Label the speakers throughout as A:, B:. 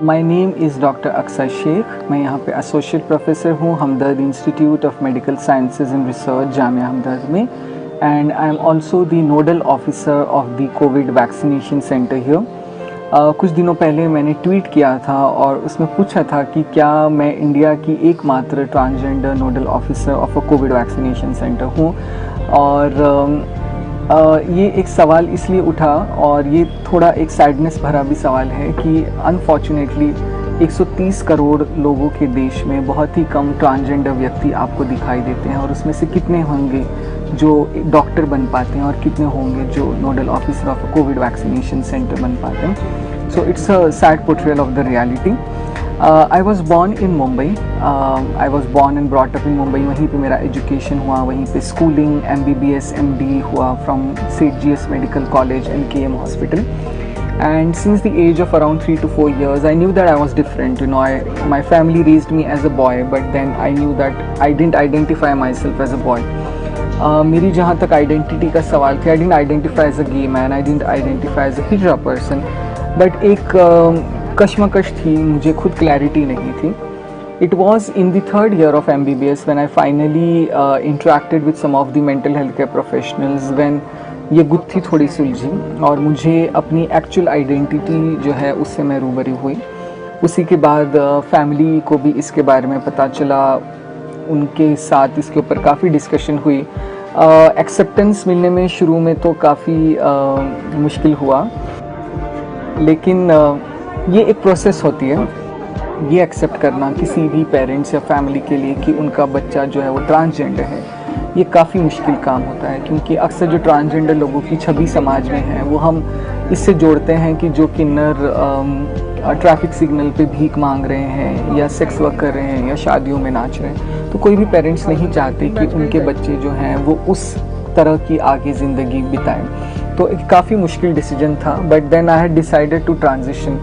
A: My name is doctor अक्सर शेख। मैं यहाँ पे एसोसिएट प्रोफेसर हूँ Hamdard institute of medical sciences and research Jamia Hamdard में, and I am also the nodal officer of the covid vaccination centre here. कुछ दिनों पहले मैंने ट्वीट किया था और उसमें पूछा था कि क्या मैं इंडिया की एकमात्र transgender nodal officer of a Covid vaccination centre हूँ। और ये एक सवाल इसलिए उठा और ये थोड़ा एक सैडनेस भरा भी सवाल है कि अनफॉर्चुनेटली 130 करोड़ लोगों के देश में बहुत ही कम ट्रांसजेंडर व्यक्ति आपको दिखाई देते हैं, और उसमें से कितने होंगे जो डॉक्टर बन पाते हैं और कितने होंगे जो nodal officer of a Covid vaccination centre बन पाते हैं। So it's a sad portrayal of the reality. I was born in Mumbai. I was born and brought up in Mumbai. वहीं पे मेरा एजुकेशन हुआ, वहीं पे स्कूलिंग MBBS MD हुआ from St. GS Medical College and KM Hospital. And since the age of around 3 to 4 years, I knew that I was different. You know, my family raised me as a boy, but then I knew that I didn't identify myself as a boy. मेरी जहाँ तक identity का सवाल था, I didn't identify as a gay man, I didn't identify as a hijra person. But एक कश्मकश थी, मुझे खुद क्लैरिटी नहीं थी। It was in the third year of MBBS when I finally interacted with some of the mental health care professionals, when ये गुत्थी थोड़ी सुलझी और मुझे अपनी एक्चुअल आइडेंटिटी जो है उससे मैं रूबरू हुई। उसी के बाद फैमिली को भी इसके बारे में पता चला, उनके साथ इसके ऊपर काफ़ी डिस्कशन हुई। एक्सेप्टेंस मिलने में शुरू में तो काफ़ी मुश्किल हुआ, लेकिन ये एक प्रोसेस होती है, ये एक्सेप्ट करना किसी भी पेरेंट्स या फैमिली के लिए कि उनका बच्चा जो है वो ट्रांसजेंडर है, ये काफ़ी मुश्किल काम होता है। क्योंकि अक्सर जो ट्रांसजेंडर लोगों की छवि समाज में है वो हम इससे जोड़ते हैं कि जो किन्नर ट्रैफिक सिग्नल पे भीख मांग रहे हैं या सेक्स वर्क कर रहे हैं या शादियों में नाच रहे हैं, तो कोई भी पेरेंट्स नहीं चाहते कि उनके बच्चे जो हैं वो उस तरह की आगे ज़िंदगी बिताएं। तो एक काफ़ी मुश्किल डिसीजन था, but then I had decided to transition.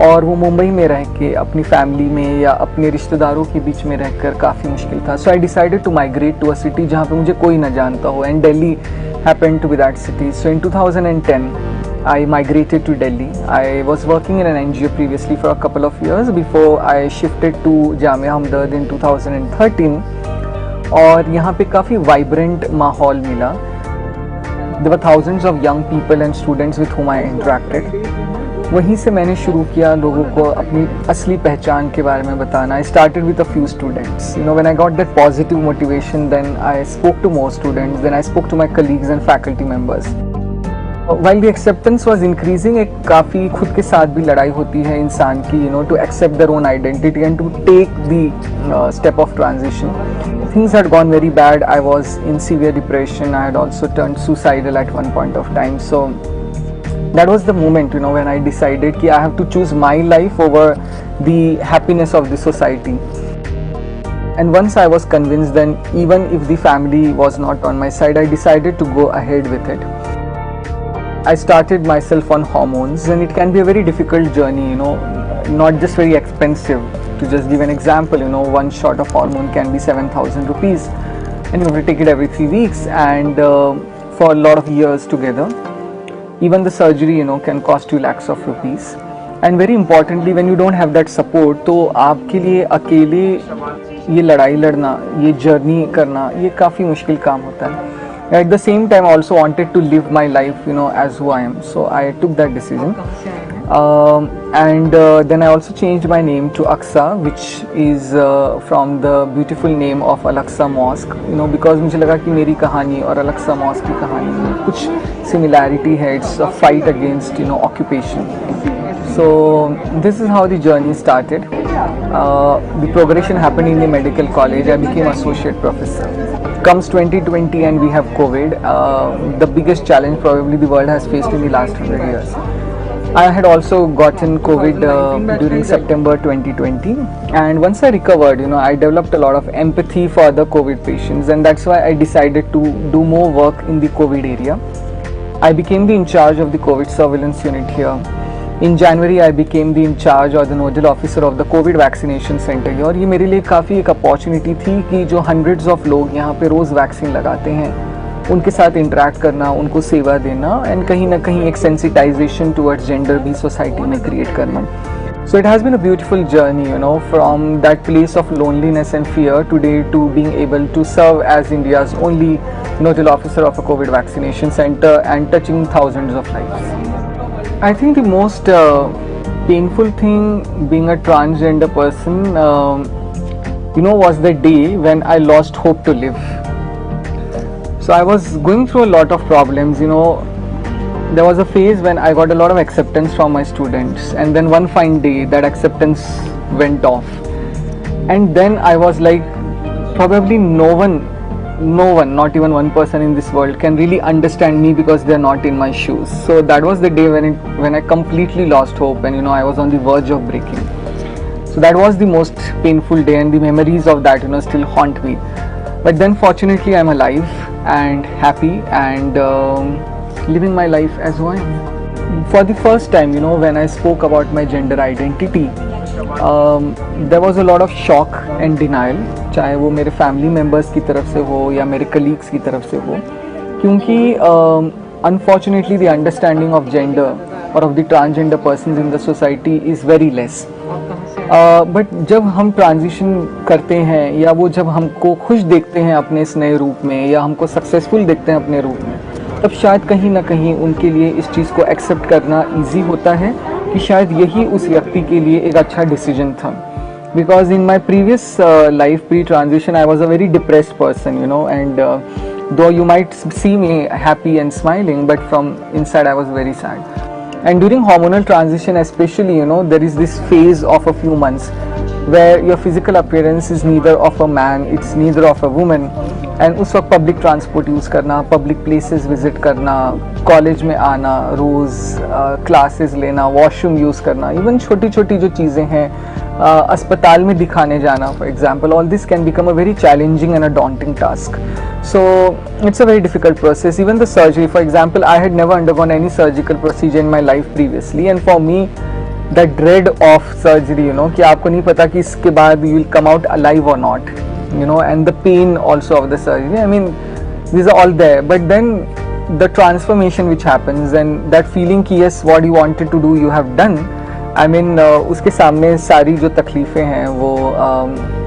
A: और वो मुंबई में रह के अपनी फैमिली में या अपने रिश्तेदारों के बीच में रहकर काफ़ी मुश्किल था। So I decided to migrate to a city जहाँ पे मुझे कोई ना जानता हो, and Delhi happened to be that city. So in 2010 I migrated to Delhi. I was working in an NGO previously for a couple of years before I shifted to Jamia Hamdard in 2013, और यहाँ पे काफ़ी vibrant माहौल मिला। There were thousands of young people and students with whom I interacted. वहीं से मैंने शुरू किया लोगों को अपनी असली पहचान के बारे में बताना। I started with a few students. You know, when I got that positive motivation, then I spoke to more students. Then I spoke to my colleagues and faculty members. While the acceptance was increasing, एक काफ़ी खुद के साथ भी लड़ाई होती है इंसान की, you know, to accept their own identity and to take the step of transition. Things had gone very bad. I was in severe depression. I had also turned suicidal at one point of time. So that was the moment, you know, when I decided कि I have to choose my life over the happiness of the society. And once I was convinced, then even if the family was not on my side, I decided to go ahead with it. I started myself on hormones, and it can be a very difficult journey, you know, not just very expensive. To just give an example, you know, one shot of hormone can be 7,000 rupees, and you have to take it every 3 weeks, and for a lot of years together. Even the surgery, you know, can cost you lakhs of rupees. And very importantly, when you don't have that support, तो आपके लिए अकेले ये लड़ाई लड़ना, ये journey करना, ये काफ़ी मुश्किल काम होता है। At the same time, I also wanted to live my life, you know, as who I am. So I took that decision. And then I also changed my name to Aqsa, which is from the beautiful name of Al-Aqsa Mosque. You know, because मुझे लगा कि मेरी कहानी और Al-Aqsa Mosque की कहानी में कुछ similarity है. It's a fight against, you know, occupation. So this is how the journey started. The progression happened in the medical college. I became associate professor. Comes 2020 and we have COVID, the biggest challenge probably the world has faced in the last 100 years. I had also gotten COVID during September 2020, and once I recovered, you know, I developed a lot of empathy for the COVID patients, and that's why I decided to do more work in the COVID area. I became the in charge of the COVID surveillance unit here. In January, I became the in charge or the nodal officer of the COVID vaccination center here. और ये मेरे लिए काफ़ी एक opportunity थी कि जो hundreds of लोग यहाँ पे रोज़ वैक्सीन लगाते हैं, उनके साथ इंटरेक्ट करना, उनको सेवा देना, एंड कहीं ना कहीं एक सेंसिटाइजेशन टुवर्ड्स जेंडर भी सोसाइटी में क्रिएट करना। So it has been a beautiful journey, you know, from that place of loneliness and fear today to being able to serve as India's only nodal officer of a COVID vaccination center and touching thousands of lives. I think the most painful thing being a transgender person, you know, was the day when I lost hope to live. So I was going through a lot of problems, you know. There was a phase when I got a lot of acceptance from my students, and then one fine day that acceptance went off, and then I was like, probably no one, not even one person in this world can really understand me because they're not in my shoes. So that was the day when I completely lost hope, and you know, I was on the verge of breaking. So that was the most painful day, and the memories of that, you know, still haunt me. But then fortunately I'm alive and happy and living my life as who I am. For the first time, you know, when I spoke about my gender identity, there was a lot of shock and denial, चाहे वो मेरे family members की तरफ से हो या मेरे colleagues की तरफ से हो, क्योंकि unfortunately the understanding of gender or of the transgender persons in the society is very less. But जब हम ट्रांजिशन करते हैं या वो जब हमको खुश देखते हैं अपने इस नए रूप में या हमको सक्सेसफुल देखते हैं अपने रूप में, तब शायद कहीं ना कहीं उनके लिए इस चीज़ को एक्सेप्ट करना इजी होता है कि शायद यही उस व्यक्ति के लिए एक अच्छा डिसीजन था. Because in my previous life pre transition I was a very depressed person, you know, and though you might see me happy and smiling, but from inside I was very sad. And during hormonal transition especially, you know, there is this phase of a few months where your physical appearance is neither of a man, it's neither of a woman. And उस वक्त public transport use करना, public places visit करना, college में आना, रोज़ classes लेना, washroom use करना, even छोटी छोटी जो चीज़ें हैं, अस्पताल में दिखाने जाना, for example, all this can become a very challenging and a daunting task. So it's a very difficult process. Even the surgery, for example, I had never undergone any surgical procedure in my life previously, and for me the dread of surgery, you know, कि आपको नहीं पता कि इसके बाद you will come out alive or not, you know, and the pain also of the surgery, I mean, these are all there. But then the transformation which happens and that feeling कि yes, what you wanted to do you have done, I mean, उसके सामने सारी जो तकलीफ़ें हैं वो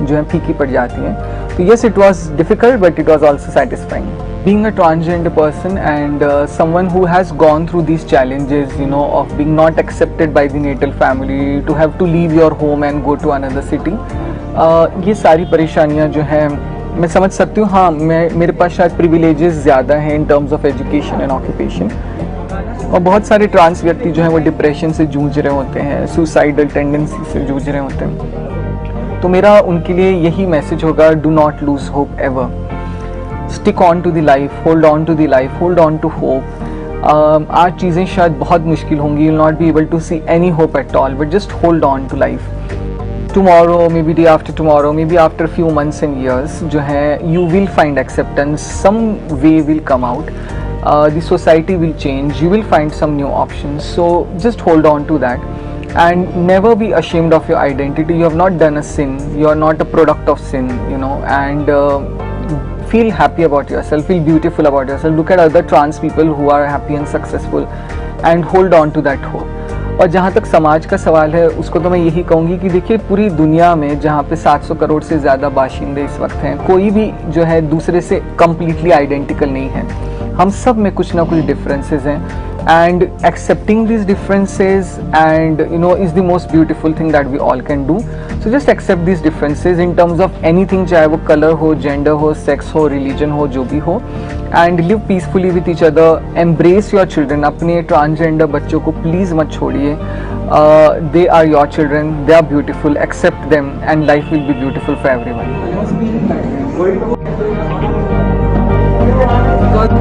A: जो है फीकी पड़ जाती हैं. So yes, it was difficult, but it was also satisfying. Being a transgender person and someone who has gone through these challenges, you know, of being not accepted by the natal family, to have to leave your home and go to another city, ये सारी परेशानियाँ जो हैं मैं समझ सकती हूँ. हाँ, मेरे पास शायद privileges ज़्यादा हैं in terms of education and occupation, और बहुत सारे ट्रांस व्यक्ति जो हैं वो डिप्रेशन से जूझ रहे होते हैं, सुसाइडल टेंडेंसी से जूझ रहे होते हैं. तो मेरा उनके लिए यही मैसेज होगा, do not lose hope ever, stick on to the life, hold on to the life, hold on to hope. आज चीज़ें शायद बहुत मुश्किल होंगी, you will not be able to see any hope at all, but just hold on to life. Tomorrow, maybe day after tomorrow, maybe after few months and years जो है you will find acceptance, some way will come out, the society will change, you will find some new options. So just hold on to that and never be ashamed of your identity. You have not done a sin, you are not a product of sin, you know, and feel happy about yourself, feel beautiful about yourself. Look at other trans people who are happy and successful and hold on to that hope. और जहाँ तक समाज का सवाल है उसको तो मैं यही कहूँगी कि देखिए, पूरी दुनिया में जहाँ पे 700 करोड़ से ज़्यादा बाशिंदे इस वक्त हैं, कोई भी जो है दूसरे से कम्प्लीटली आइडेंटिकल नहीं है. हम सब में कुछ ना कुछ डिफरेंसेस हैं, and accepting these differences and you know is the most beautiful thing that we all can do. So just accept these differences in terms of anything, चाहे वो color हो, gender हो, sex हो, religion हो, जो भी हो, and live peacefully with each other. Embrace your children. अपने transgender बच्चों को please मत छोड़िए. They are your children, they are beautiful, accept them and life will be beautiful for everyone. Because